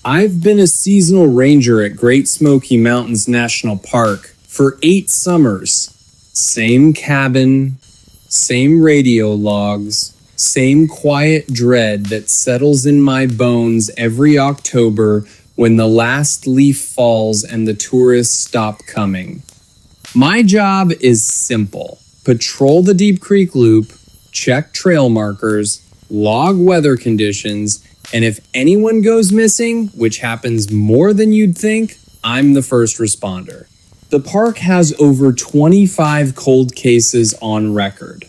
I've been a seasonal ranger at Great Smoky Mountains National Park for 8 summers. Same cabin, same radio logs, same quiet dread that settles in my bones every October when the last leaf falls and the tourists stop coming. My job is simple. Patrol the Deep Creek Loop, check trail markers, log weather conditions, and if anyone goes missing, which happens more than you'd think, I'm the first responder. The park has over 25 cold cases on record.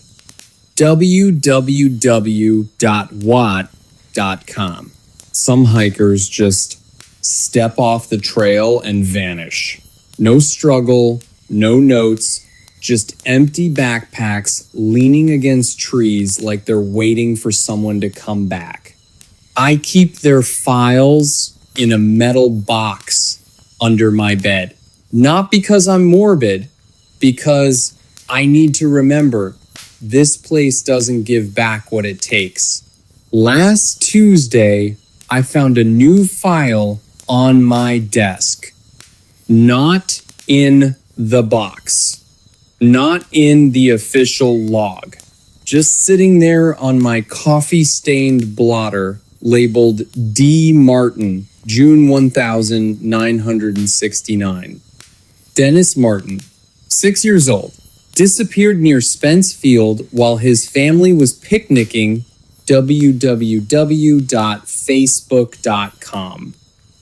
www.watt.com. Some hikers just step off the trail and vanish. No struggle, no notes, just empty backpacks leaning against trees like they're waiting for someone to come back. I keep their files in a metal box under my bed. Not because I'm morbid, because I need to remember this place doesn't give back what it takes. Last Tuesday, I found a new file on my desk. Not in the box. Not in the official log. Just sitting there on my coffee-stained blotter labeled D. Martin, June 1969. Dennis Martin, 6 years old, disappeared near Spence Field while his family was picnicking. www.facebook.com.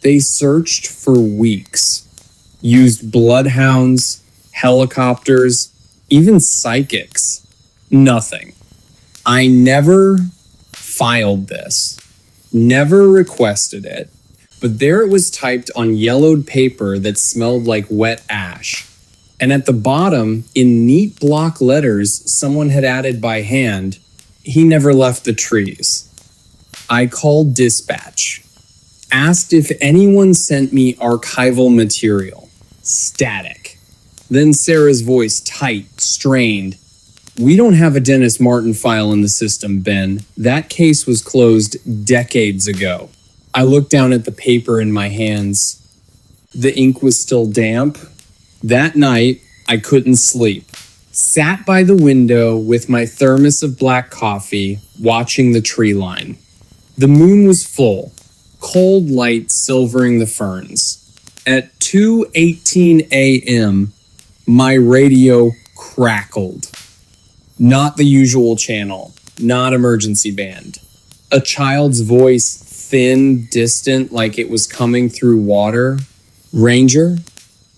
They searched for weeks. Used bloodhounds, helicopters, even psychics. Nothing. I never filed this. Never requested it, but there it was typed on yellowed paper that smelled like wet ash. And at the bottom, in neat block letters someone had added by hand, he never left the trees. I called dispatch, asked if anyone sent me archival material, static. Then Sarah's voice, tight, strained. We don't have a Dennis Martin file in the system, Ben. That case was closed decades ago. I looked down at the paper in my hands. The ink was still damp. That night, I couldn't sleep. Sat by the window with my thermos of black coffee, watching the tree line. The moon was full, cold light silvering the ferns. At 2:18 a.m., my radio crackled. Not the usual channel, not emergency band. A child's voice, thin, distant, like it was coming through water. Ranger,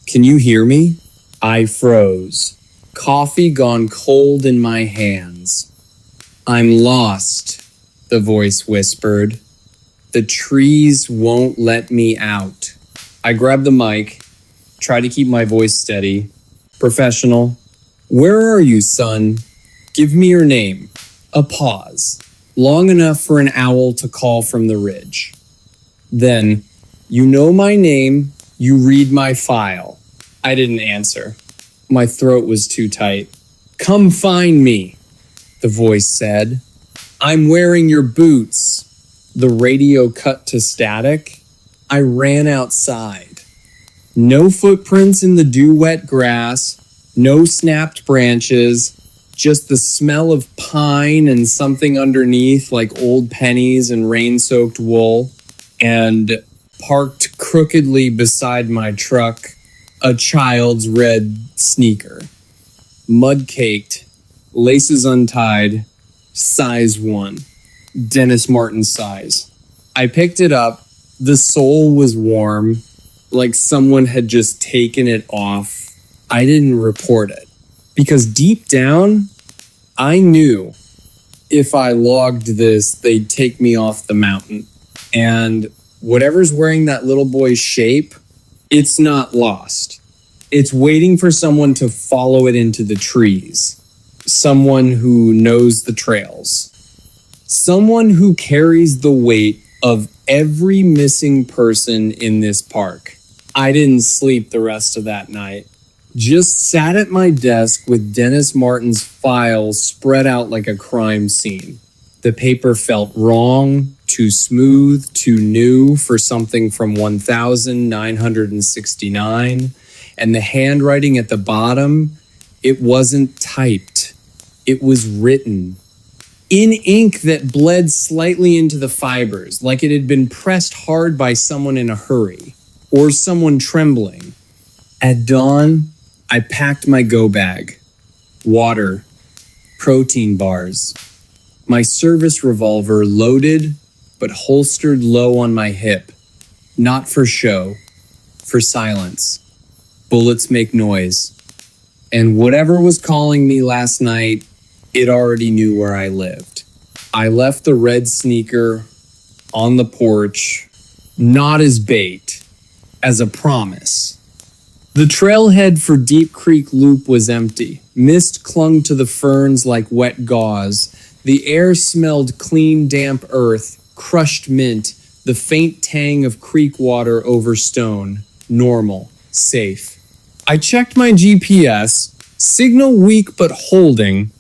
can you hear me? I froze. Coffee gone cold in my hands. I'm lost, the voice whispered. The trees won't let me out. I grabbed the mic, tried to keep my voice steady. Professional. Where are you, son? Give me your name. A pause. Long enough for an owl to call from the ridge. Then, you know my name, you read my file. I didn't answer. My throat was too tight. Come find me, the voice said. I'm wearing your boots. The radio cut to static. I ran outside. No footprints in the dew-wet grass, no snapped branches, just the smell of pine and something underneath like old pennies and rain-soaked wool. And parked crookedly beside my truck, a child's red sneaker. Mud-caked, laces untied, size 1. Dennis Martin size. I picked it up. The sole was warm, like someone had just taken it off. I didn't report it. Because deep down, I knew if I logged this, they'd take me off the mountain. And whatever's wearing that little boy's shape, it's not lost. It's waiting for someone to follow it into the trees. Someone who knows the trails. Someone who carries the weight of every missing person in this park. I didn't sleep the rest of that night. Just sat at my desk with Dennis Martin's files spread out like a crime scene. The paper felt wrong, too smooth, too new for something from 1969, and the handwriting at the bottom, it wasn't typed. It was written in ink that bled slightly into the fibers, like it had been pressed hard by someone in a hurry, or someone trembling. At dawn, I packed my go bag. Water, protein bars, my service revolver loaded but holstered low on my hip. Not for show, for silence. Bullets make noise. And whatever was calling me last night, it already knew where I lived. I left the red sneaker on the porch, not as bait, as a promise. The trailhead for Deep Creek Loop was empty. Mist clung to the ferns like wet gauze. The air smelled clean, damp earth, crushed mint, the faint tang of creek water over stone. Normal, safe. I checked my GPS, signal weak but holding.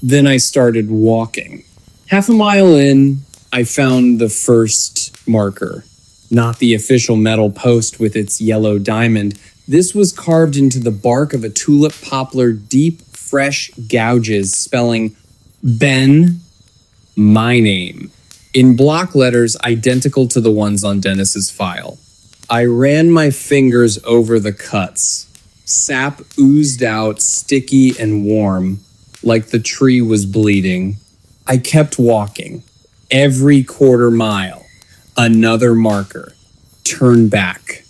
Then I started walking. Half a mile in, I found the first marker. Not the official metal post with its yellow diamond. This was carved into the bark of a tulip poplar, deep, fresh gouges spelling Ben, my name, in block letters identical to the ones on Dennis's file. I ran my fingers over the cuts. Sap oozed out, sticky and warm, like the tree was bleeding. I kept walking. Every quarter mile, another marker. Turn back.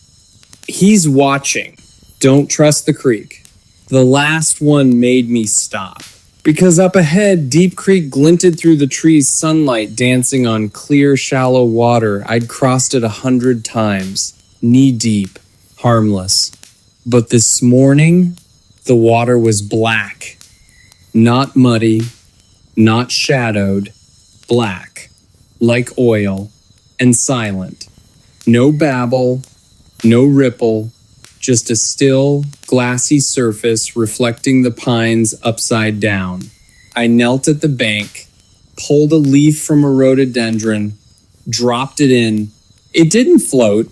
He's watching. Don't trust the creek. The last one made me stop. Because up ahead, Deep Creek glinted through the trees' sunlight, dancing on clear, shallow water. I'd crossed it 100 times, knee-deep, harmless. But this morning, the water was black. Not muddy, not shadowed, black, like oil, and silent. No babble, no ripple, just a still, glassy surface reflecting the pines upside down. I knelt at the bank, pulled a leaf from a rhododendron, dropped it in. It didn't float.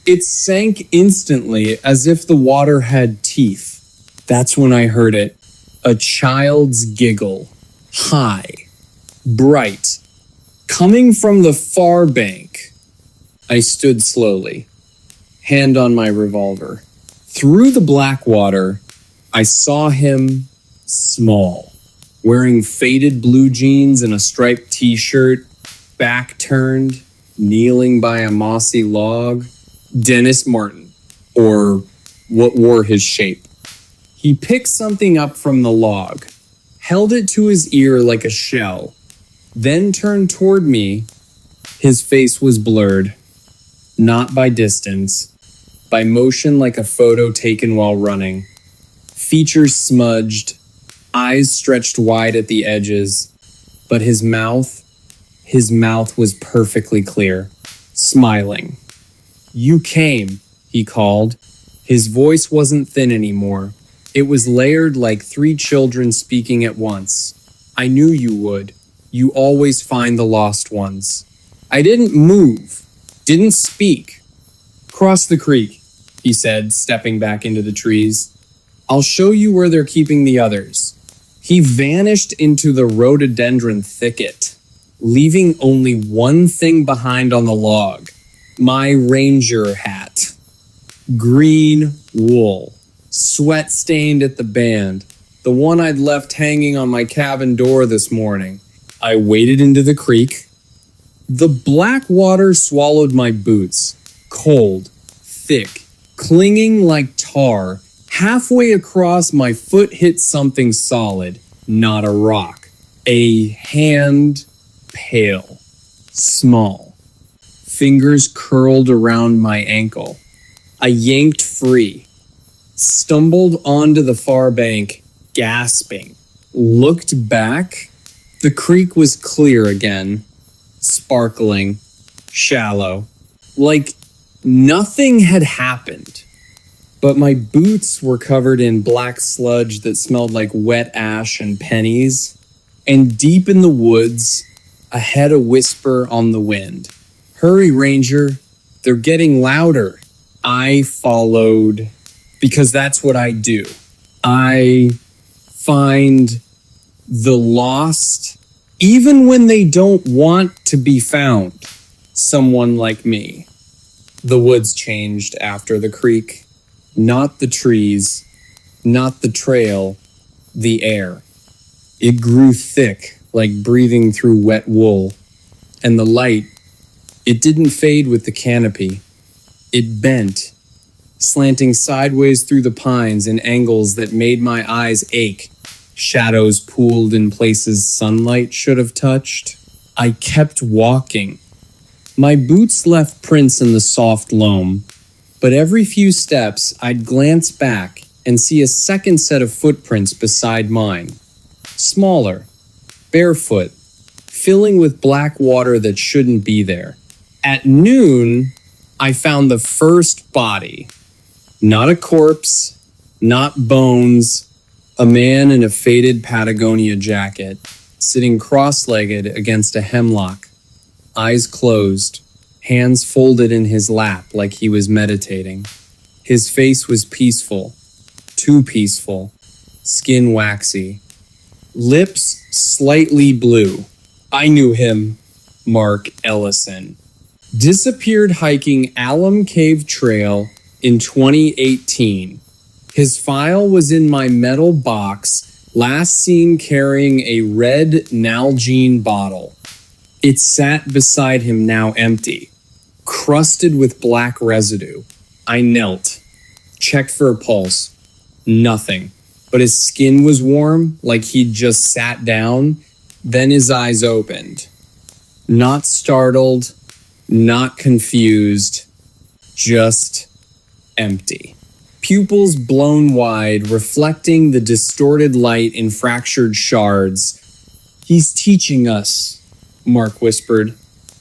It sank instantly as if the water had teeth. That's when I heard it. A child's giggle. High. Bright. Coming from the far bank. I stood slowly, hand on my revolver. Through the black water, I saw him small, wearing faded blue jeans and a striped t-shirt, back turned, kneeling by a mossy log. Dennis Martin, or what wore his shape. He picked something up from the log, held it to his ear like a shell, then turned toward me. His face was blurred, not by distance, by motion like a photo taken while running. Features smudged, eyes stretched wide at the edges, but his mouth was perfectly clear, smiling. You came, he called. His voice wasn't thin anymore. It was layered like 3 children speaking at once. I knew you would. You always find the lost ones. I didn't move, didn't speak. Cross the creek, he said, stepping back into the trees. I'll show you where they're keeping the others. He vanished into the rhododendron thicket, leaving only one thing behind on the log. My ranger hat. Green wool. Sweat stained at the band. The one I'd left hanging on my cabin door this morning. I waded into the creek. The black water swallowed my boots. Cold. Thick. Clinging like tar. Halfway across, my foot hit something solid. Not a rock. A hand. Pale. Small. Fingers curled around my ankle. I yanked free. Stumbled onto the far bank, gasping. Looked back. The creek was clear again. Sparkling. Shallow. Like nothing had happened. But my boots were covered in black sludge that smelled like wet ash and pennies. And deep in the woods, Ahead, a whisper on the wind. Hurry, Ranger. They're getting louder. I followed because that's what I do. I find the lost, even when they don't want to be found. Someone like me. The woods changed after the creek. Not the trees, not the trail, the air. It grew thick, like breathing through wet wool. And the light, it didn't fade with the canopy. It bent, slanting sideways through the pines in angles that made my eyes ache. Shadows pooled in places sunlight should have touched. I kept walking. My boots left prints in the soft loam, but every few steps I'd glance back and see a second set of footprints beside mine. Smaller, barefoot, filling with black water that shouldn't be there. At noon, I found the first body. Not a corpse, not bones, a man in a faded Patagonia jacket, sitting cross-legged against a hemlock, eyes closed, hands folded in his lap like he was meditating. His face was peaceful, too peaceful, skin waxy, lips slightly blue. I knew him, Mark Ellison. Disappeared hiking Alum Cave Trail in 2018. His file was in my metal box, last seen carrying a red Nalgene bottle. It sat beside him, now empty, crusted with black residue. I knelt, checked for a pulse. Nothing. But his skin was warm, like he'd just sat down. Then his eyes opened. Not startled, not confused, just empty. Pupils blown wide, reflecting the distorted light in fractured shards. He's teaching us, Mark whispered.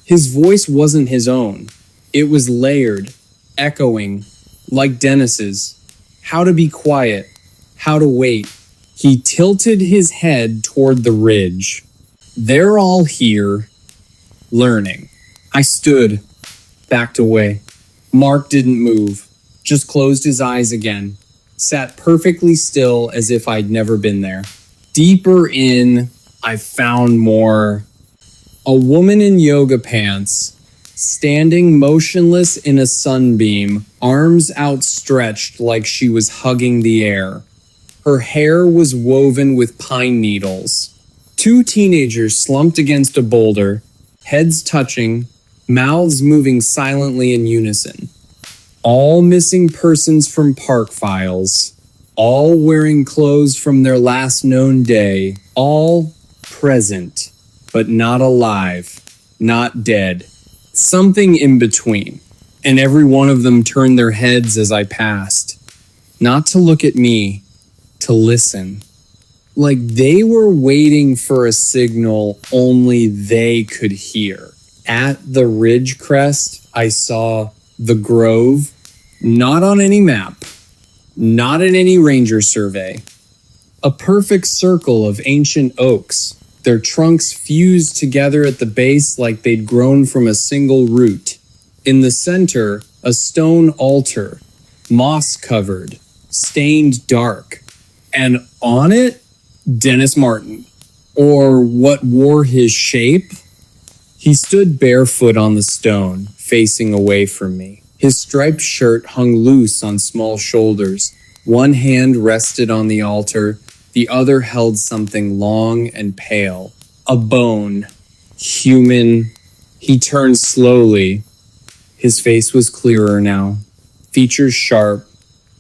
His voice wasn't his own. It was layered, echoing, like Dennis's. How to be quiet, how to wait. He tilted his head toward the ridge. They're all here, learning. I stood, backed away. Mark didn't move, just closed his eyes again, sat perfectly still as if I'd never been there. Deeper in, I found more. A woman in yoga pants, standing motionless in a sunbeam, arms outstretched like she was hugging the air. Her hair was woven with pine needles. Two teenagers slumped against a boulder, heads touching, mouths moving silently in unison. All missing persons from park files, all wearing clothes from their last known day, all present, but not alive, not dead. Something in between, and every one of them turned their heads as I passed. Not to look at me, to listen. Like they were waiting for a signal only they could hear. At the ridge crest, I saw the grove, not on any map, not in any ranger survey. A perfect circle of ancient oaks, their trunks fused together at the base like they'd grown from a single root. In the center, a stone altar, moss-covered, stained dark. And on it, Dennis Martin, or what wore his shape. He stood barefoot on the stone, facing away from me. His striped shirt hung loose on small shoulders. One hand rested on the altar, the other held something long and pale. A bone. Human. He turned slowly. His face was clearer now. Features sharp.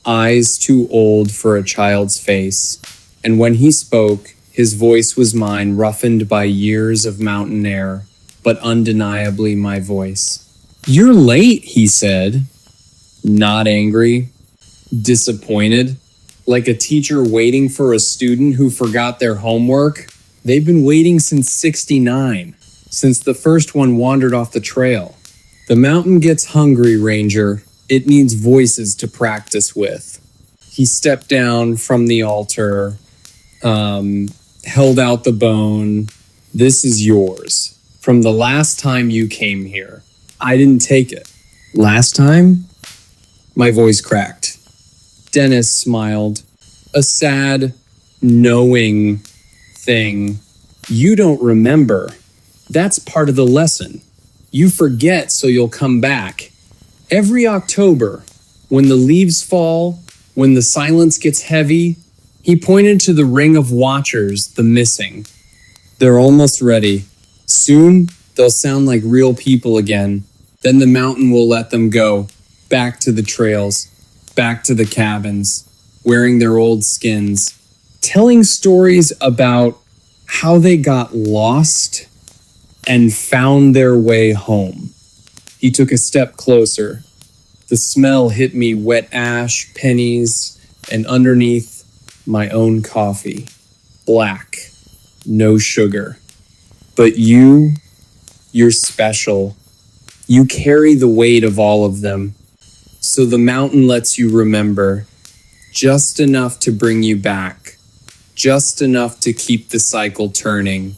Eyes too old for a child's face. And when he spoke, his voice was mine, roughened by years of mountain air, but undeniably my voice. "You're late," he said. Not angry. Disappointed. Like a teacher waiting for a student who forgot their homework. They've been waiting since '69, since the first one wandered off the trail. The mountain gets hungry, Ranger. It needs voices to practice with. He stepped down from the altar, held out the bone. "This is yours." From the last time you came here. I didn't take it. Last time? My voice cracked. Dennis smiled. A sad, knowing thing. You don't remember. That's part of the lesson. You forget so you'll come back. Every October, when the leaves fall, when the silence gets heavy, he pointed to the ring of watchers, the missing. They're almost ready. Soon, they'll sound like real people again. Then the mountain will let them go, back to the trails, back to the cabins, wearing their old skins, telling stories about how they got lost and found their way home. He took a step closer. The smell hit me wet ash, pennies, and underneath my own coffee. Black, no sugar. But you're special. You carry the weight of all of them. So the mountain lets you remember, just enough to bring you back, just enough to keep the cycle turning.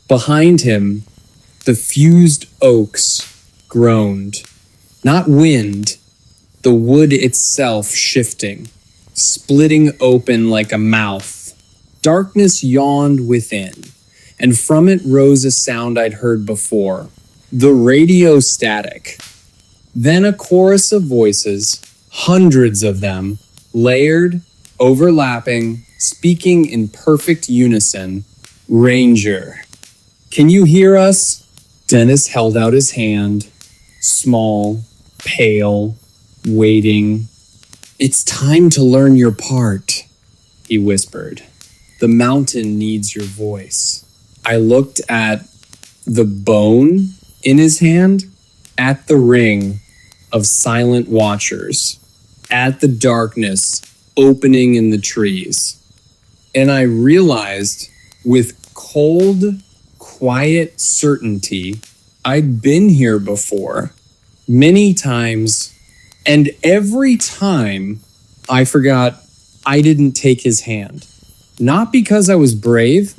Behind him, the fused oaks groaned. Not wind, the wood itself shifting, splitting open like a mouth. Darkness yawned within, and from it rose a sound I'd heard before, the radio static. Then a chorus of voices, hundreds of them, layered, overlapping, speaking in perfect unison. Ranger. Can you hear us? Dennis held out his hand, small, pale, waiting. It's time to learn your part, he whispered. The mountain needs your voice. I looked at the bone in his hand, at the ring of silent watchers, at the darkness opening in the trees. And I realized with cold, quiet certainty, I'd been here before, many times, and every time I forgot I didn't take his hand. Not because I was brave,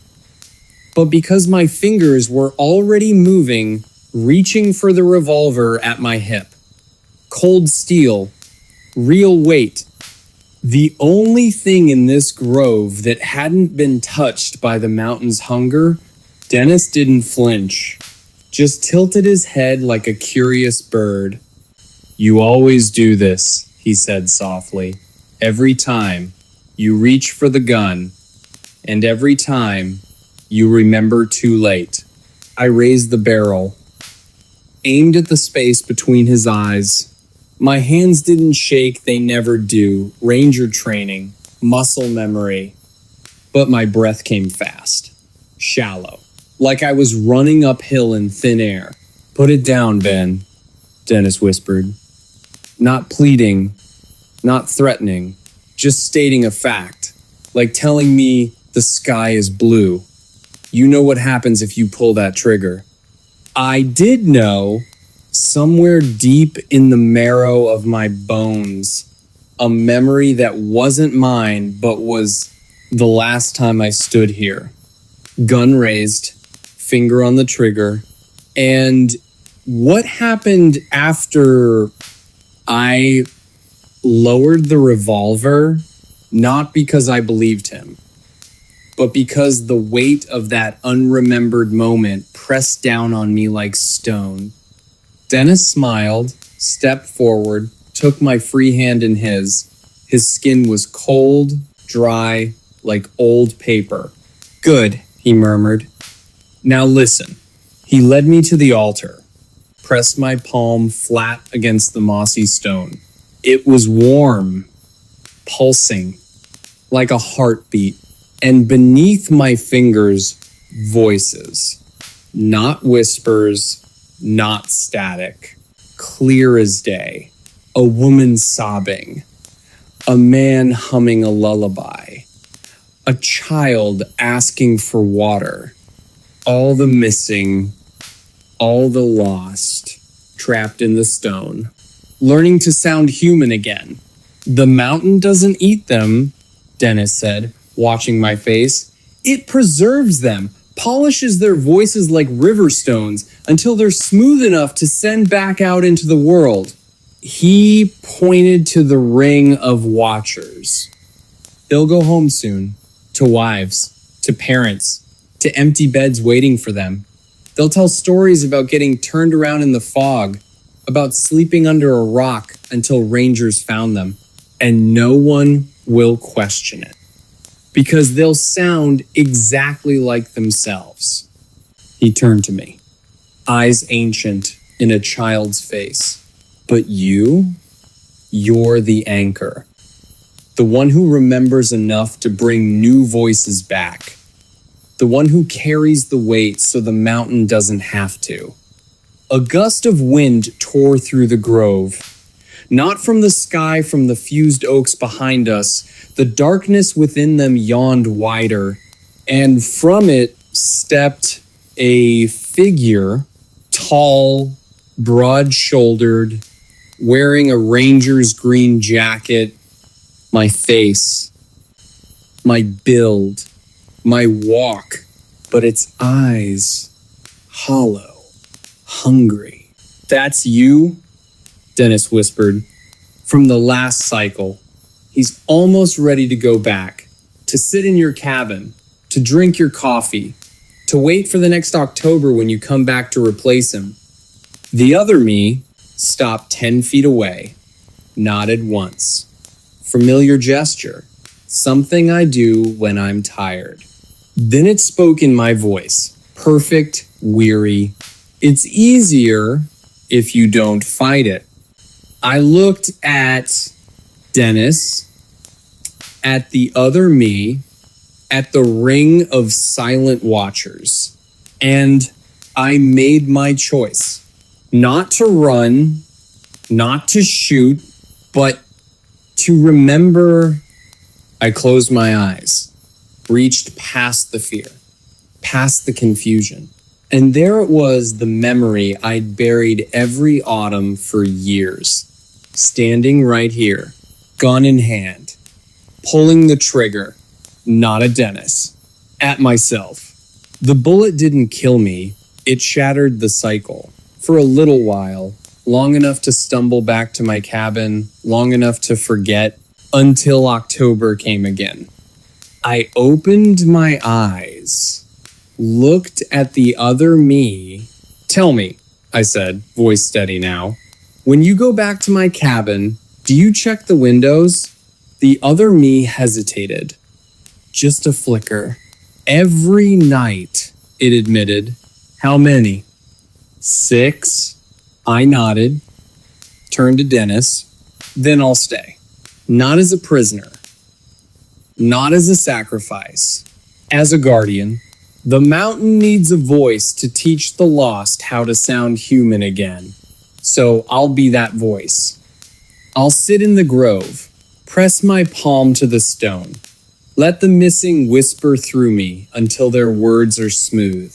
but because my fingers were already moving, reaching for the revolver at my hip. Cold steel, real weight. The only thing in this grove that hadn't been touched by the mountain's hunger. Dennis didn't flinch, just tilted his head like a curious bird. You always do this, he said softly. Every time you reach for the gun, and every time you remember too late. I raised the barrel, aimed at the space between his eyes. My hands didn't shake, they never do. Ranger training, muscle memory. But my breath came fast, shallow, like I was running uphill in thin air. Put it down, Ben, Dennis whispered. Not pleading, not threatening, just stating a fact, like telling me the sky is blue. You know what happens if you pull that trigger. I did know, somewhere deep in the marrow of my bones, a memory that wasn't mine, but was the last time I stood here. Gun raised, finger on the trigger, and what happened after I lowered the revolver, not because I believed him, but because the weight of that unremembered moment pressed down on me like stone. Dennis smiled, stepped forward, took my free hand in his. His skin was cold, dry, like old paper. Good, he murmured. Now listen. He led me to the altar, pressed my palm flat against the mossy stone. It was warm, pulsing, like a heartbeat. And beneath my fingers, voices. Not whispers, not static. Clear as day. A woman sobbing. A man humming a lullaby. A child asking for water. All the missing, all the lost, trapped in the stone. Learning to sound human again. The mountain doesn't eat them, Dennis said, watching my face. It preserves them, polishes their voices like river stones until they're smooth enough to send back out into the world. He pointed to the ring of watchers. They'll go home soon, to wives, to parents, to empty beds waiting for them. They'll tell stories about getting turned around in the fog, about sleeping under a rock until rangers found them, and no one will question it, because they'll sound exactly like themselves. He turned to me, eyes ancient in a child's face. But you're the anchor, the one who remembers enough to bring new voices back, the one who carries the weight so the mountain doesn't have to. A gust of wind tore through the grove. Not from the sky, from the fused oaks behind us. The darkness within them yawned wider, and from it stepped a figure, tall, broad-shouldered, wearing a ranger's green jacket. My face, my build, my walk, but its eyes, hollow, hungry. That's you? Dennis whispered. From the last cycle. He's almost ready to go back, to sit in your cabin, to drink your coffee, to wait for the next October when you come back to replace him. The other me stopped 10 feet away, nodded once. Familiar gesture, something I do when I'm tired. Then it spoke in my voice, perfect, weary. It's easier if you don't fight it. I looked at Dennis, at the other me, at the ring of silent watchers, and I made my choice. Not to run, not to shoot, but to remember. I closed my eyes, reached past the fear, past the confusion. And there it was, the memory I'd buried every autumn for years. Standing right here, gun in hand, pulling the trigger, not at Dennis, at myself. The bullet didn't kill me, it shattered the cycle. For a little while, long enough to stumble back to my cabin, long enough to forget, until October came again. I opened my eyes, looked at the other me. Tell me, I said, voice steady now. When you go back to my cabin, do you check the windows? The other me hesitated. Just a flicker. Every night, it admitted. How many? 6. I nodded, turned to Dennis. Then I'll stay. Not as a prisoner. Not as a sacrifice. As a guardian. The mountain needs a voice to teach the lost how to sound human again. So I'll be that voice. I'll sit in the grove, press my palm to the stone. Let the missing whisper through me until their words are smooth.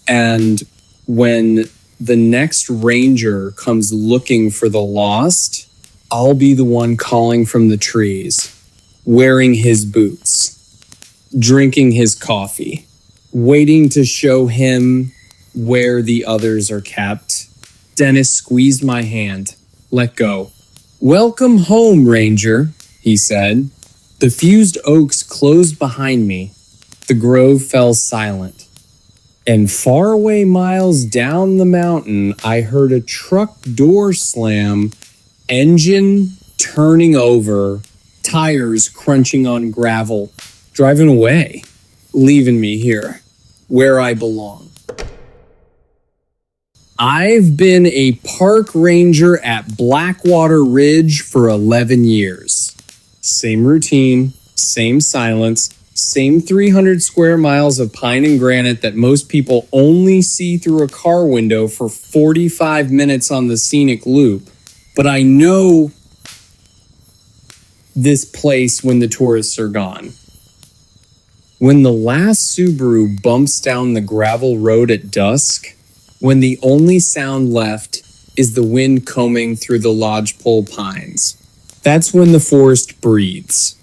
And when the next ranger comes looking for the lost, I'll be the one calling from the trees, wearing his boots, drinking his coffee, waiting to show him where the others are kept. Dennis squeezed my hand, let go. Welcome home, Ranger, he said. The fused oaks closed behind me. The grove fell silent. And far away miles down the mountain, I heard a truck door slam, engine turning over, tires crunching on gravel, driving away, leaving me here, where I belong. I've been a park ranger at Blackwater Ridge for 11 years. Same routine, same silence, same 300 square miles of pine and granite that most people only see through a car window for 45 minutes on the scenic loop. But I know this place when the tourists are gone. When the last Subaru bumps down the gravel road at dusk, when the only sound left is the wind combing through the lodgepole pines, that's when the forest breathes.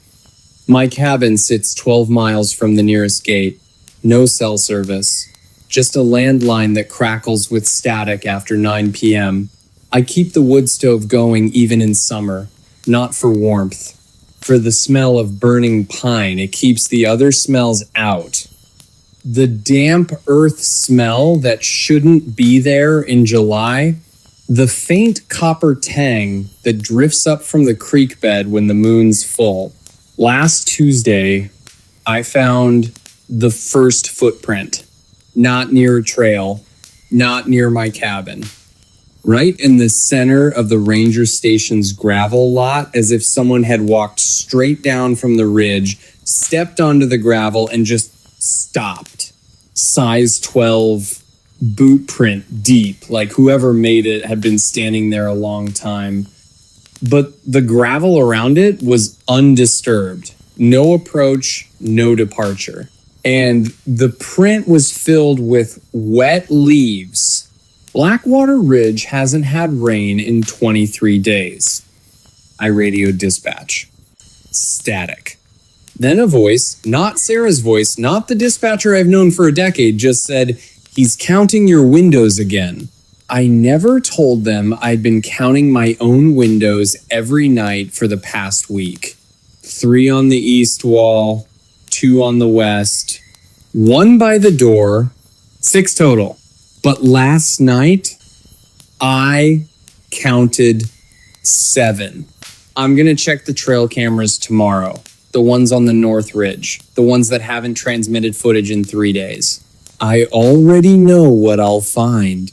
My cabin sits 12 miles from the nearest gate. No cell service. Just a landline that crackles with static after 9 p.m. I keep the wood stove going even in summer, not for warmth. For the smell of burning pine, it keeps the other smells out. The damp earth smell that shouldn't be there in July, the faint copper tang that drifts up from the creek bed when the moon's full. Last Tuesday, I found the first footprint. Not near a trail, not near my cabin. Right in the center of the ranger station's gravel lot, as if someone had walked straight down from the ridge, stepped onto the gravel, and just stopped. Size 12 boot print deep, like whoever made it had been standing there a long time. But the gravel around it was undisturbed. No approach, no departure. And the print was filled with wet leaves. Blackwater Ridge hasn't had rain in 23 days. I radioed dispatch. Static. Then a voice, not Sarah's voice, not the dispatcher I've known for a decade, just said, "He's counting your windows again." I never told them I'd been counting my own windows every night for the past week. 3 on the east wall, 2 on the west, 1 by the door, 6 total. But last night, I counted 7. I'm going to check the trail cameras tomorrow. The ones on the North Ridge. The ones that haven't transmitted footage in 3 days. I already know what I'll find.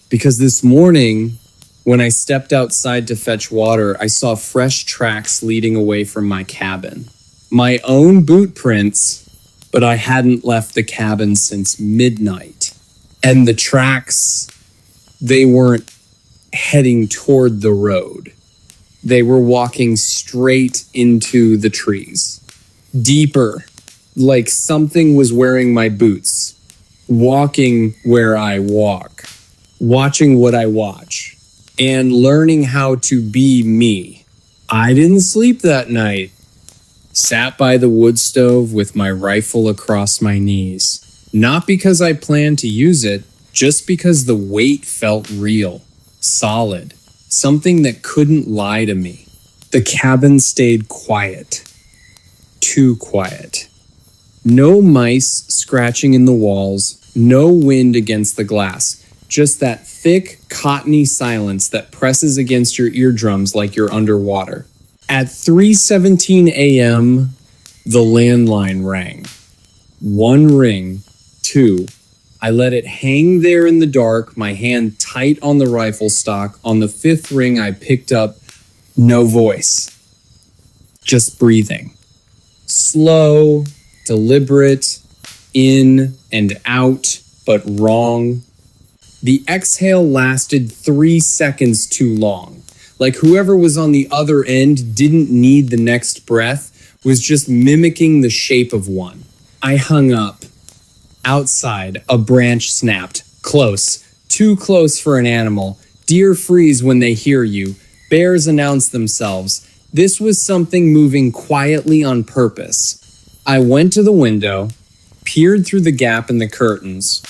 Because this morning, when I stepped outside to fetch water, I saw fresh tracks leading away from my cabin. My own boot prints, but I hadn't left the cabin since midnight. And the tracks, they weren't heading toward the road. They were walking straight into the trees. Deeper, like something was wearing my boots. Walking where I walk. Watching what I watch. And learning how to be me. I didn't sleep that night. Sat by the wood stove with my rifle across my knees. Not because I planned to use it, just because the weight felt real, solid, something that couldn't lie to me. The cabin stayed quiet. Too quiet. No mice scratching in the walls, no wind against the glass, just that thick, cottony silence that presses against your eardrums like you're underwater. At 3:17 a.m., the landline rang. 1 ring. 2. I let it hang there in the dark, my hand tight on the rifle stock. On the 5th ring, I picked up no voice. Just breathing. Slow, deliberate, in and out, but wrong. The exhale lasted 3 seconds too long. Like whoever was on the other end didn't need the next breath, was just mimicking the shape of one. I hung up. Outside, a branch snapped. Close. Too close for an animal. Deer freeze when they hear you. Bears announce themselves. This was something moving quietly on purpose. I went to the window, peered through the gap in the curtains.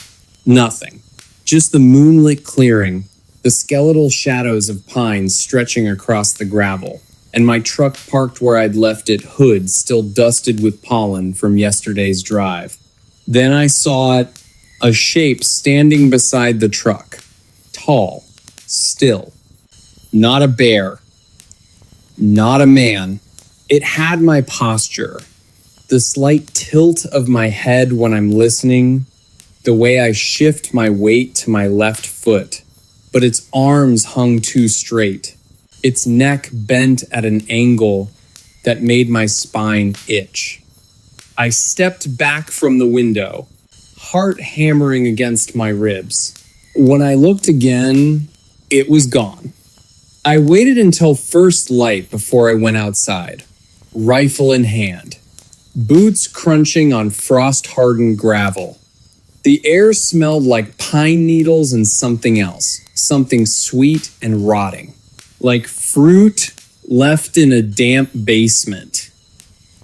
Nothing. Just the moonlit clearing, the skeletal shadows of pines stretching across the gravel, and my truck parked where I'd left it, hood still dusted with pollen from yesterday's drive. Then I saw it, a shape standing beside the truck. Tall, still. Not a bear. Not a man. It had my posture. The slight tilt of my head when I'm listening. The way I shift my weight to my left foot. But its arms hung too straight. Its neck bent at an angle that made my spine itch. I stepped back from the window, heart hammering against my ribs. When I looked again, it was gone. I waited until first light before I went outside, rifle in hand, boots crunching on frost-hardened gravel. The air smelled like pine needles and something else, something sweet and rotting, like fruit left in a damp basement.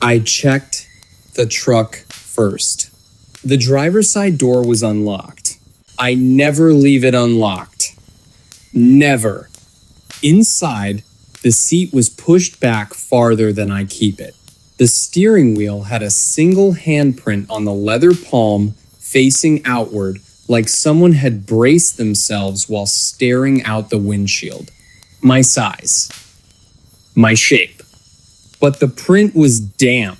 I checked the truck first. The driver's side door was unlocked. I never leave it unlocked. Never. Inside, the seat was pushed back farther than I keep it. The steering wheel had a single handprint on the leather palm facing outward, like someone had braced themselves while staring out the windshield. My size. My shape. But the print was damp,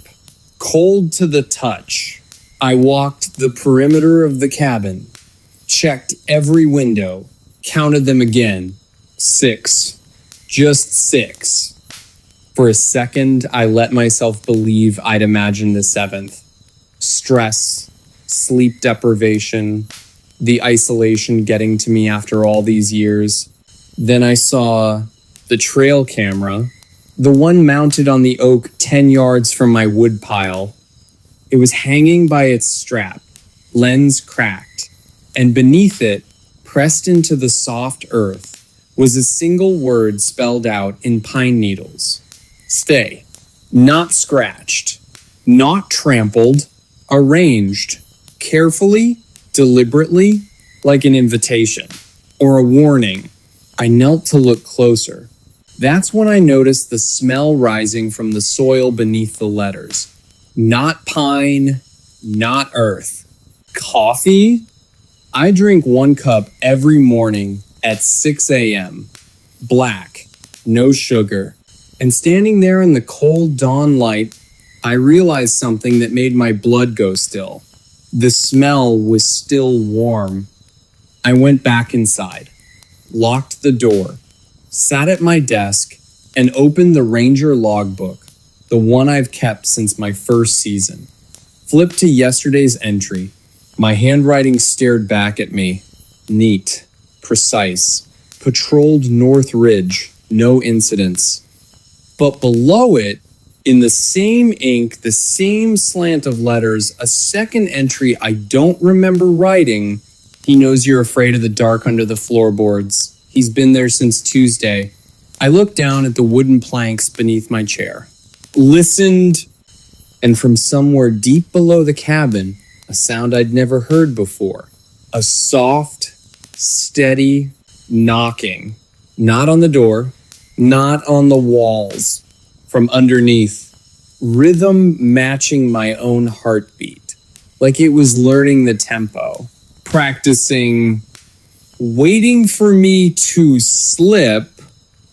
cold to the touch. I walked the perimeter of the cabin, checked every window, counted them again. 6. Just 6. For a second, I let myself believe I'd imagined the 7th. Stress, sleep deprivation, the isolation getting to me after all these years. Then I saw the trail camera, the one mounted on the oak 10 yards from my wood pile. It was hanging by its strap, lens cracked, and beneath it, pressed into the soft earth, was a single word spelled out in pine needles. Stay. Not scratched, not trampled, arranged, carefully, deliberately, like an invitation, or a warning. I knelt to look closer. That's when I noticed the smell rising from the soil beneath the letters. Not pine, not earth. Coffee? I drink 1 cup every morning at 6 a.m. Black, no sugar. And standing there in the cold dawn light, I realized something that made my blood go still. The smell was still warm. I went back inside, locked the door, sat at my desk, and opened the Ranger logbook, the one I've kept since my first season. Flipped to yesterday's entry. My handwriting stared back at me. Neat, precise. Patrolled North Ridge, no incidents. But below it, in the same ink, the same slant of letters, a second entry I don't remember writing. He knows you're afraid of the dark under the floorboards. He's been there since Tuesday. I looked down at the wooden planks beneath my chair, listened, and from somewhere deep below the cabin, a sound I'd never heard before. A soft, steady knocking. Not on the door, not on the walls. From underneath, rhythm matching my own heartbeat, like it was learning the tempo, practicing, waiting for me to slip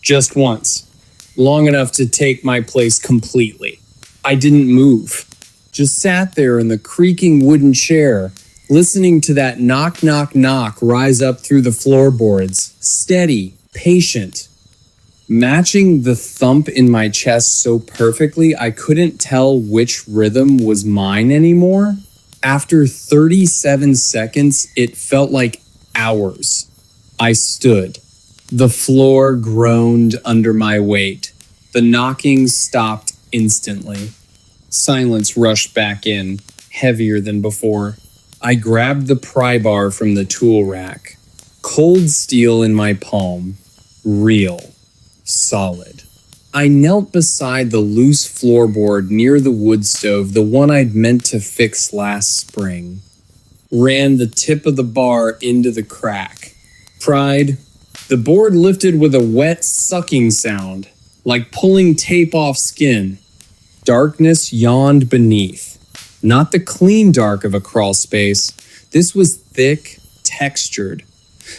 just once, long enough to take my place completely. I didn't move, just sat there in the creaking wooden chair, listening to that knock, knock, knock rise up through the floorboards, steady, patient, matching the thump in my chest so perfectly I couldn't tell which rhythm was mine anymore. After 37 seconds, it felt like hours. I stood. The floor groaned under my weight. The knocking stopped instantly. Silence rushed back in, heavier than before. I grabbed the pry bar from the tool rack. Cold steel in my palm. Real. Solid. I knelt beside the loose floorboard near the wood stove, the one I'd meant to fix last spring. Ran the tip of the bar into the crack. Pried. The board lifted with a wet sucking sound, like pulling tape off skin. Darkness yawned beneath. Not the clean dark of a crawl space. This was thick, textured,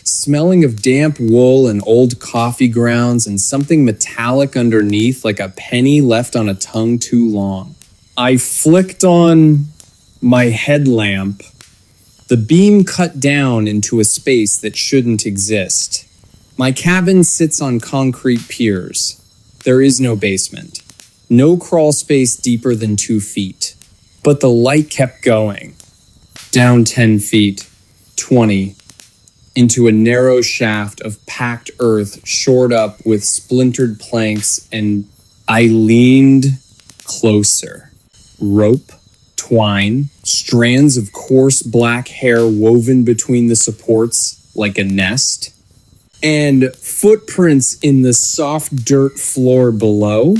smelling of damp wool and old coffee grounds and something metallic underneath like a penny left on a tongue too long. I flicked on my headlamp. The beam cut down into a space that shouldn't exist. My cabin sits on concrete piers. There is no basement. No crawl space deeper than 2 feet. But the light kept going. Down 10 feet, 20, into a narrow shaft of packed earth shored up with splintered planks, and I leaned closer. Rope, twine, strands of coarse black hair woven between the supports like a nest, and footprints in the soft dirt floor below.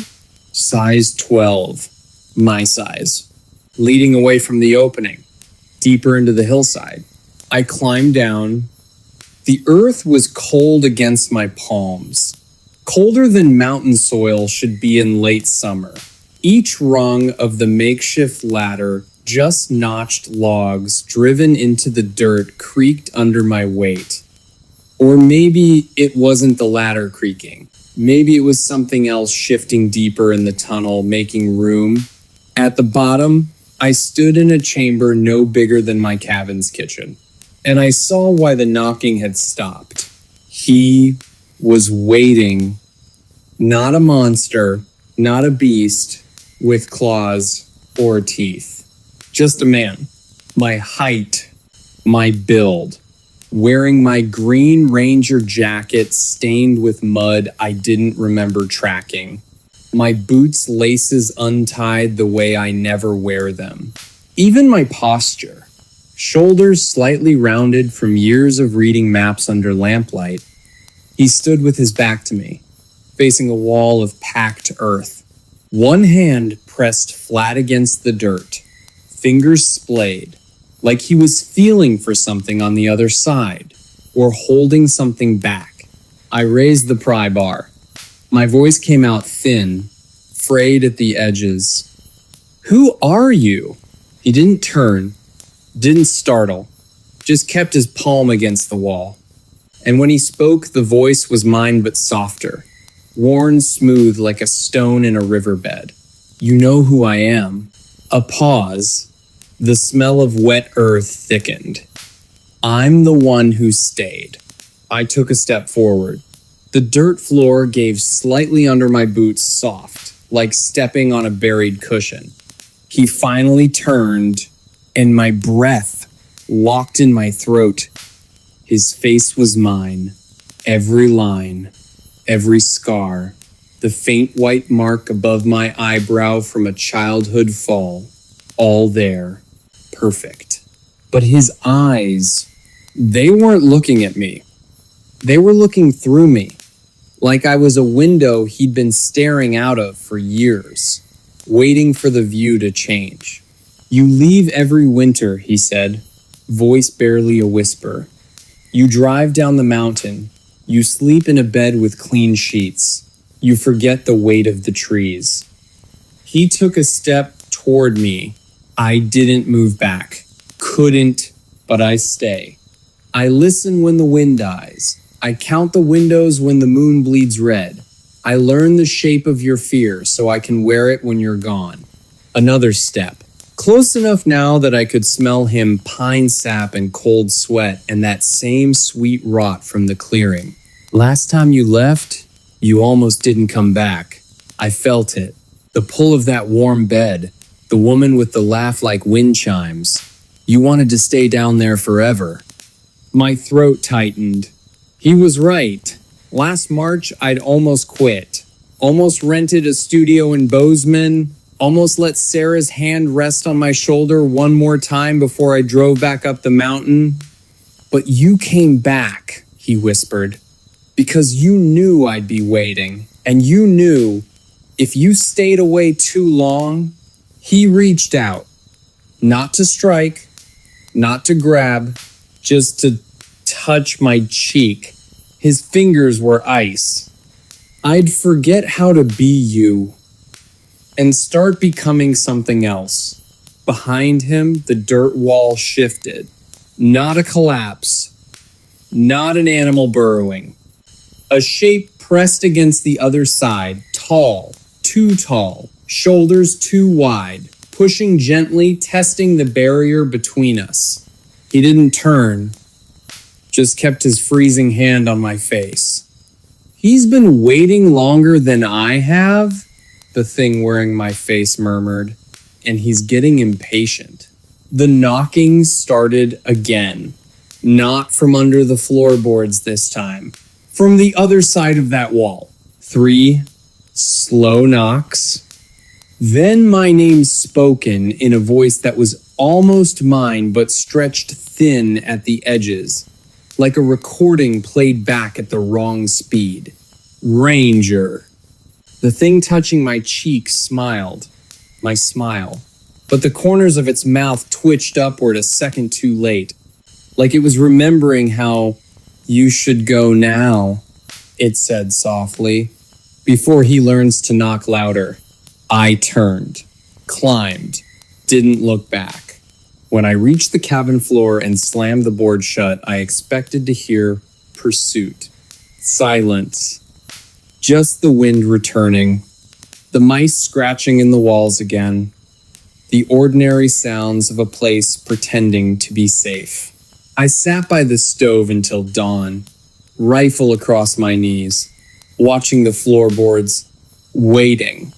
Size 12, my size, leading away from the opening. deeper into the hillside. I climbed down. The earth was cold against my palms, colder than mountain soil should be in late summer. Each rung of the makeshift ladder, just notched logs driven into the dirt, creaked under my weight. Or maybe it wasn't the ladder creaking. Maybe it was something else shifting deeper in the tunnel, making room. At the bottom, I stood in a chamber no bigger than my cabin's kitchen, and I saw why the knocking had stopped. He was waiting. Not a monster, not a beast with claws or teeth. Just a man. My height, my build. Wearing my green Ranger jacket stained with mud I didn't remember tracking. My boots' laces untied the way I never wear them. Even my posture. Shoulders slightly rounded from years of reading maps under lamplight. He stood with his back to me, facing a wall of packed earth. One hand pressed flat against the dirt, fingers splayed, like he was feeling for something on the other side, or holding something back. I raised the pry bar. My voice came out thin, frayed at the edges. "Who are you?" He didn't turn, didn't startle, just kept his palm against the wall. And when he spoke, the voice was mine but softer, worn smooth like a stone in a riverbed. "You know who I am." A pause. The smell of wet earth thickened. "I'm the one who stayed." I took a step forward. The dirt floor gave slightly under my boots, soft, like stepping on a buried cushion. He finally turned, and my breath locked in my throat. His face was mine. Every line, every scar, the faint white mark above my eyebrow from a childhood fall, all there. Perfect. But his eyes, they weren't looking at me. They were looking through me, like I was a window he'd been staring out of for years, waiting for the view to change. "You leave every winter," he said, voice barely a whisper. "You drive down the mountain. You sleep in a bed with clean sheets. You forget the weight of the trees." He took a step toward me. I didn't move back. Couldn't, but I stay. I listen when the wind dies. I count the windows when the moon bleeds red. I learn the shape of your fear so I can wear it when you're gone. Another step. Close enough now that I could smell him pine sap and cold sweat and that same sweet rot from the clearing. "Last time you left, you almost didn't come back. I felt it. The pull of that warm bed. The woman with the laugh like wind chimes. You wanted to stay down there forever." My throat tightened. He was right. Last March, I'd almost quit. Almost rented a studio in Bozeman. Almost let Sarah's hand rest on my shoulder one more time before I drove back up the mountain. "But you came back," he whispered, "because you knew I'd be waiting. And you knew if you stayed away too long." He reached out, not to strike, not to grab, just to touch my cheek. His fingers were ice. I'd forget how to be you and start becoming something else. Behind him, the dirt wall shifted. Not a collapse, not an animal burrowing. A shape pressed against the other side, tall, too tall. Shoulders too wide, pushing gently, testing the barrier between us. He didn't turn, just kept his freezing hand on my face. "He's been waiting longer than I have," the thing wearing my face murmured, "and he's getting impatient." The knocking started again, not from under the floorboards this time, from the other side of that wall. 3 slow knocks. Then my name spoken in a voice that was almost mine but stretched thin at the edges, like a recording played back at the wrong speed. "Ranger." The thing touching my cheek smiled. My smile. but the corners of its mouth twitched upward a second too late, like it was remembering how "you should go now," it said softly, before he learns to knock louder. I turned, climbed, didn't look back. When I reached the cabin floor and slammed the board shut, I expected to hear pursuit. Silence. Just the wind returning, the mice scratching in the walls again, the ordinary sounds of a place pretending to be safe. I sat by the stove until dawn, rifle across my knees, watching the floorboards, waiting,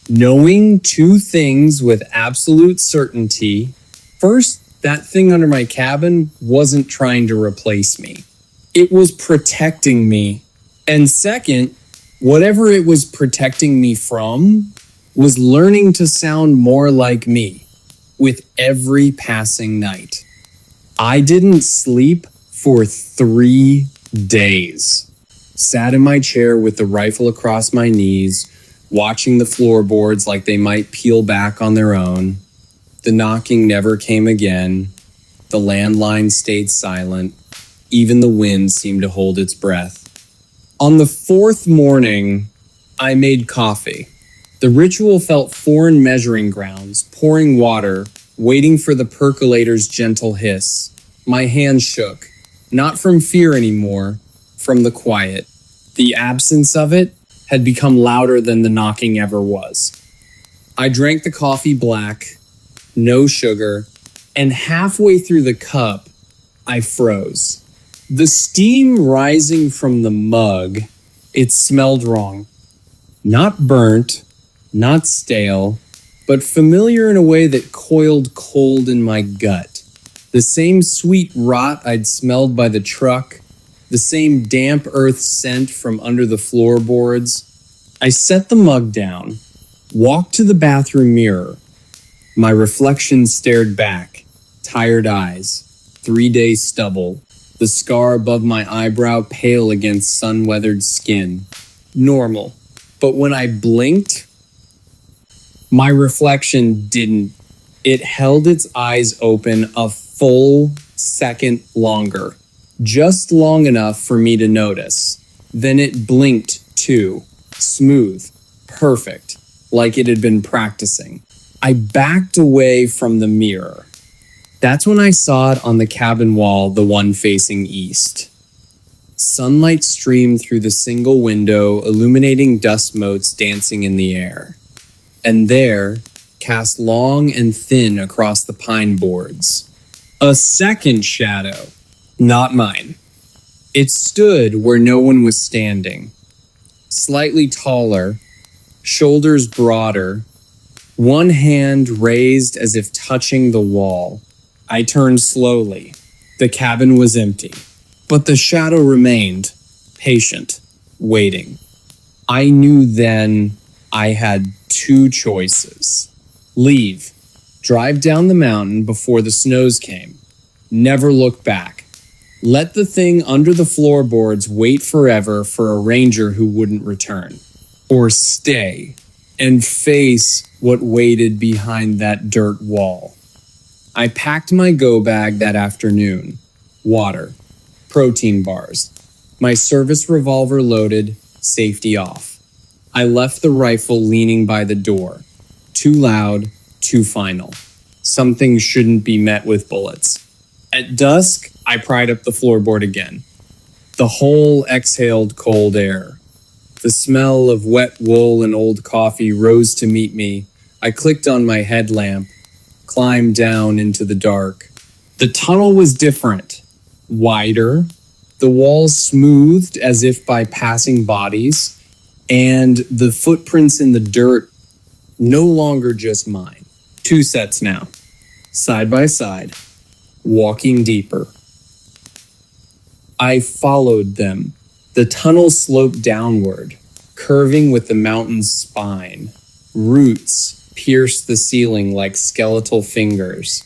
knowing two things with absolute certainty. First, that thing under my cabin wasn't trying to replace me. It was protecting me. And second, whatever it was protecting me from was learning to sound more like me with every passing night. I didn't sleep for 3 days. Sat in my chair with the rifle across my knees, watching the floorboards like they might peel back on their own. The knocking never came again. The landline stayed silent. Even the wind seemed to hold its breath. On the 4th morning, I made coffee. The ritual felt foreign measuring grounds, pouring water, waiting for the percolator's gentle hiss. My hands shook, not from fear anymore, from the quiet. The absence of it had become louder than the knocking ever was. I drank the coffee black, no sugar, and halfway through the cup, I froze. The steam rising from the mug, it smelled wrong. Not burnt, not stale, but familiar in a way that coiled cold in my gut. The same sweet rot I'd smelled by the truck, the same damp earth scent from under the floorboards. I set the mug down, walked to the bathroom mirror. My reflection stared back, tired eyes, 3-day stubble, the scar above my eyebrow pale against sun-weathered skin. Normal. But when I blinked, my reflection didn't. It held its eyes open a full second longer, just long enough for me to notice. Then it blinked too, smooth, perfect, like it had been practicing. I backed away from the mirror. That's when I saw it on the cabin wall, the one facing east. Sunlight streamed through the single window, illuminating dust motes dancing in the air. And there, cast long and thin across the pine boards, a second shadow, not mine. It stood where no one was standing, slightly taller, shoulders broader, one hand raised as if touching the wall. I turned slowly. The cabin was empty, but the shadow remained, patient, waiting. I knew then I had 2 choices. Leave, drive down the mountain before the snows came, never look back. Let the thing under the floorboards wait forever for a ranger who wouldn't return. Or stay and face what waited behind that dirt wall. I packed my go bag that afternoon. Water, protein bars, my service revolver loaded, safety off. I left the rifle leaning by the door. Too loud, too final. Some things shouldn't be met with bullets. At dusk, I pried up the floorboard again. The hole exhaled cold air. The smell of wet wool and old coffee rose to meet me. I clicked on my headlamp, climbed down into the dark. The tunnel was different, wider, the walls smoothed as if by passing bodies, and the footprints in the dirt no longer just mine. 2 sets now, side by side, walking deeper. I followed them. The tunnel sloped downward, curving with the mountain's spine. Roots pierced the ceiling like skeletal fingers.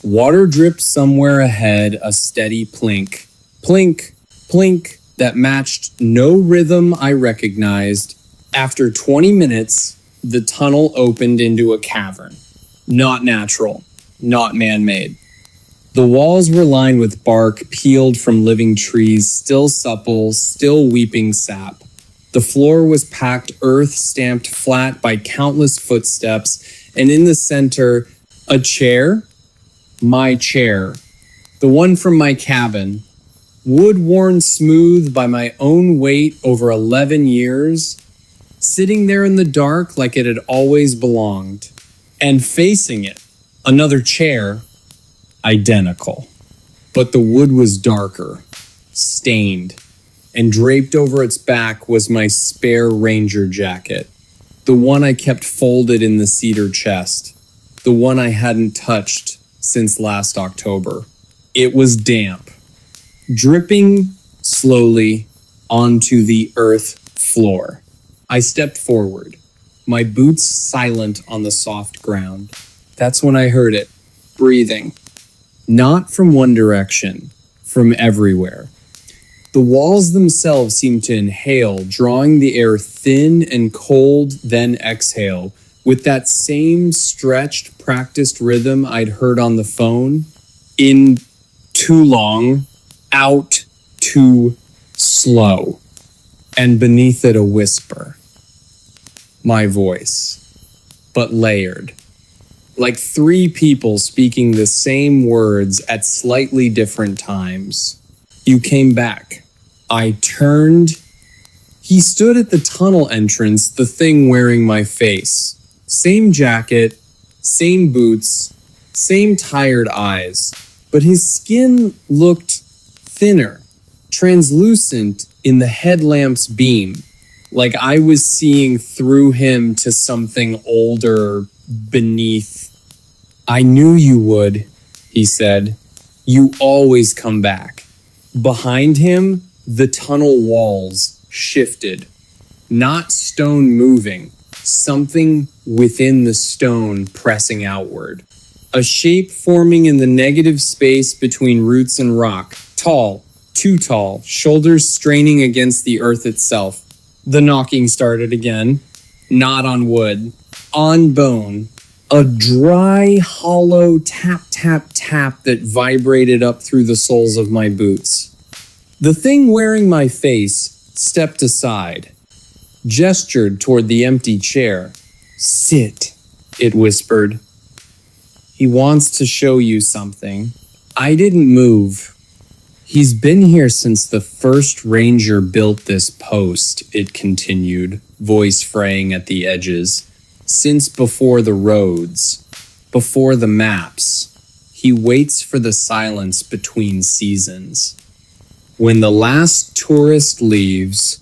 Water dripped somewhere ahead, a steady plink. Plink, plink, that matched no rhythm I recognized. After 20 minutes, the tunnel opened into a cavern. Not natural, not man-made. The walls were lined with bark peeled from living trees, still supple, still weeping sap. The floor was packed earth stamped flat by countless footsteps, and in the center, a chair, my chair, the one from my cabin, wood worn smooth by my own weight over 11 years, sitting there in the dark like it had always belonged, and facing it, another chair, identical. But the wood was darker, stained, and draped over its back was my spare ranger jacket, the one I kept folded in the cedar chest, the one I hadn't touched since last October. It was damp, dripping slowly onto the earth floor. I stepped forward, my boots silent on the soft ground. That's when I heard it, breathing. Not from one direction, from everywhere. The walls themselves seemed to inhale, drawing the air thin and cold, then exhale, with that same stretched, practiced rhythm I'd heard on the phone. In too long, out too slow, and beneath it a whisper. My voice, but layered. Like three people speaking the same words at slightly different times. You came back. I turned. He stood at the tunnel entrance, the thing wearing my face. Same jacket, same boots, same tired eyes. But his skin looked thinner, translucent in the headlamp's beam. Like I was seeing through him to something older beneath. I knew you would, he said. You always come back. Behind him, the tunnel walls shifted. Not stone moving, something within the stone pressing outward. A shape forming in the negative space between roots and rock. Tall, too tall, shoulders straining against the earth itself. The knocking started again. Not on wood, on bone. A dry, hollow tap, tap, tap that vibrated up through the soles of my boots. The thing wearing my face stepped aside, gestured toward the empty chair. Sit, it whispered. He wants to show you something. I didn't move. He's been here since the first ranger built this post, it continued, voice fraying at the edges. Since before the roads, before the maps, he waits for the silence between seasons. When the last tourist leaves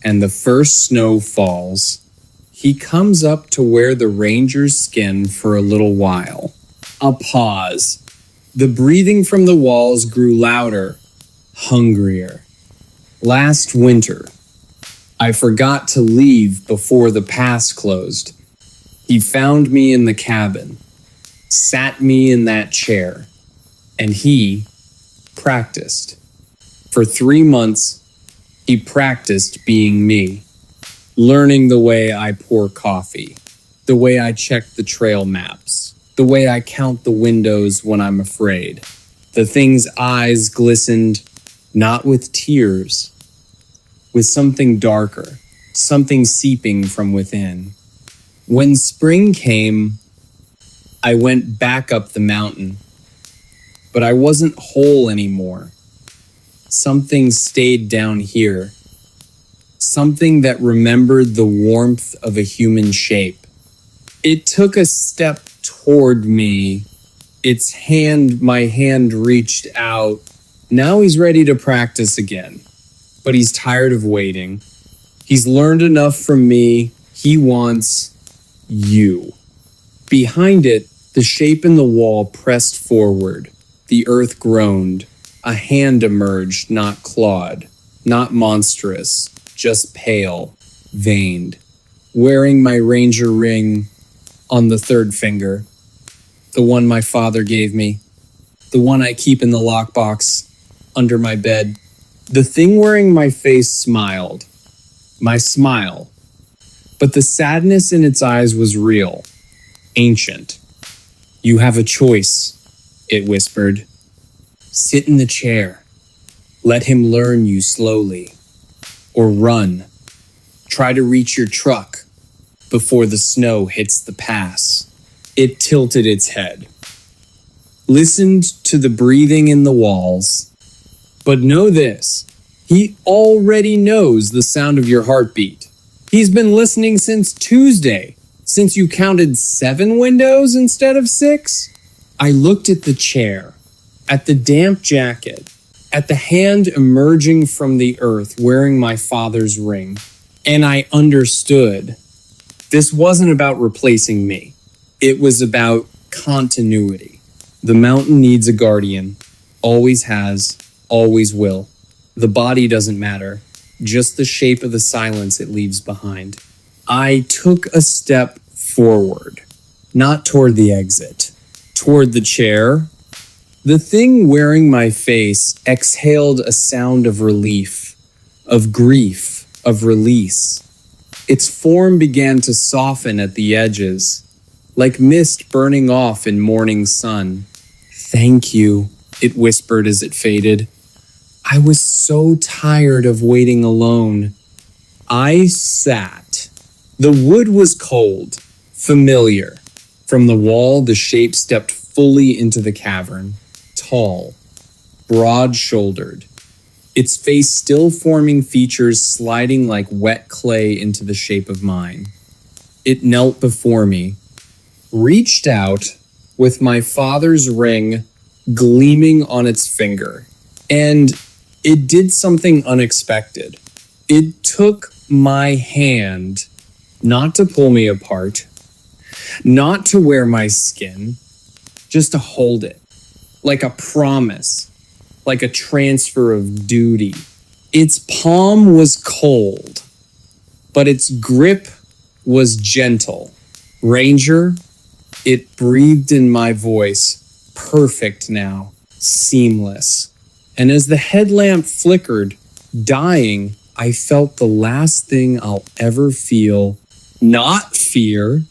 and the first snow falls, he comes up to wear the ranger's skin for a little while. A pause. The breathing from the walls grew louder, hungrier. Last winter, I forgot to leave before the pass closed. He found me in the cabin, sat me in that chair, and he practiced. For 3 months, he practiced being me, learning the way I pour coffee, the way I check the trail maps, the way I count the windows when I'm afraid. The thing's eyes glistened, not with tears, with something darker, something seeping from within. When spring came, I went back up the mountain, but I wasn't whole anymore. Something stayed down here, something that remembered the warmth of a human shape. It took a step toward me. My hand reached out. Now he's ready to practice again, but he's tired of waiting. He's learned enough from me. He wants you. Behind it, the shape in the wall pressed forward. The earth groaned. A hand emerged, not clawed, not monstrous, just pale, veined. Wearing my ranger ring on the third finger, the one my father gave me, the one I keep in the lockbox under my bed. The thing wearing my face smiled. My smile. But the sadness in its eyes was real, ancient. You have a choice, it whispered. Sit in the chair. Let him learn you slowly. Or run. Try to reach your truck before the snow hits the pass. It tilted its head. Listened to the breathing in the walls. But know this, he already knows the sound of your heartbeat. He's been listening since Tuesday, since you counted 7 windows instead of 6. I looked at the chair, at the damp jacket, at the hand emerging from the earth wearing my father's ring, and I understood. This wasn't about replacing me. It was about continuity. The mountain needs a guardian. Always has, always will. The body doesn't matter, just the shape of the silence it leaves behind. I took a step forward, not toward the exit, toward the chair. The thing wearing my face exhaled a sound of relief, of grief, of release. Its form began to soften at the edges, like mist burning off in morning sun. Thank you, it whispered as it faded. I was so tired of waiting alone. I sat. The wood was cold, familiar. From the wall, the shape stepped fully into the cavern. Tall, broad-shouldered, its face still forming features sliding like wet clay into the shape of mine. It knelt before me, reached out with my father's ring gleaming on its finger, and it did something unexpected. It took my hand, not to pull me apart, not to wear my skin, just to hold it. Like a promise, like a transfer of duty. Its palm was cold, but its grip was gentle. Ranger, it breathed in my voice, perfect now, seamless. And as the headlamp flickered, dying, I felt the last thing I'll ever feel. Not fear,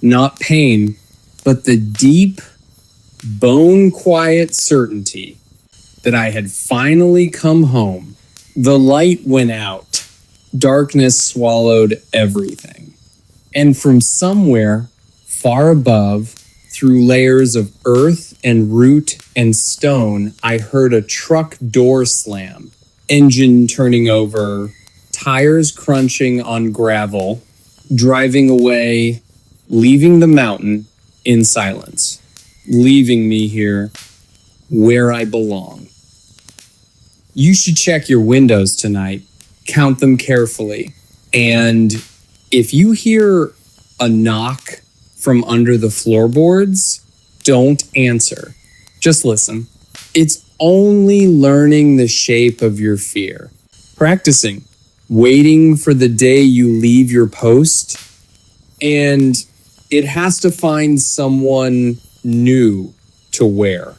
not pain, but the deep, bone-quiet certainty that I had finally come home. The light went out. Darkness swallowed everything. And from somewhere, far above, through layers of earth and root and stone, I heard a truck door slam, engine turning over, tires crunching on gravel, driving away, leaving the mountain in silence, leaving me here where I belong. You should check your windows tonight, count them carefully, and if you hear a knock from under the floorboards, don't answer. Just listen. It's only learning the shape of your fear. Practicing. Waiting for the day you leave your post. And it has to find someone new to wear.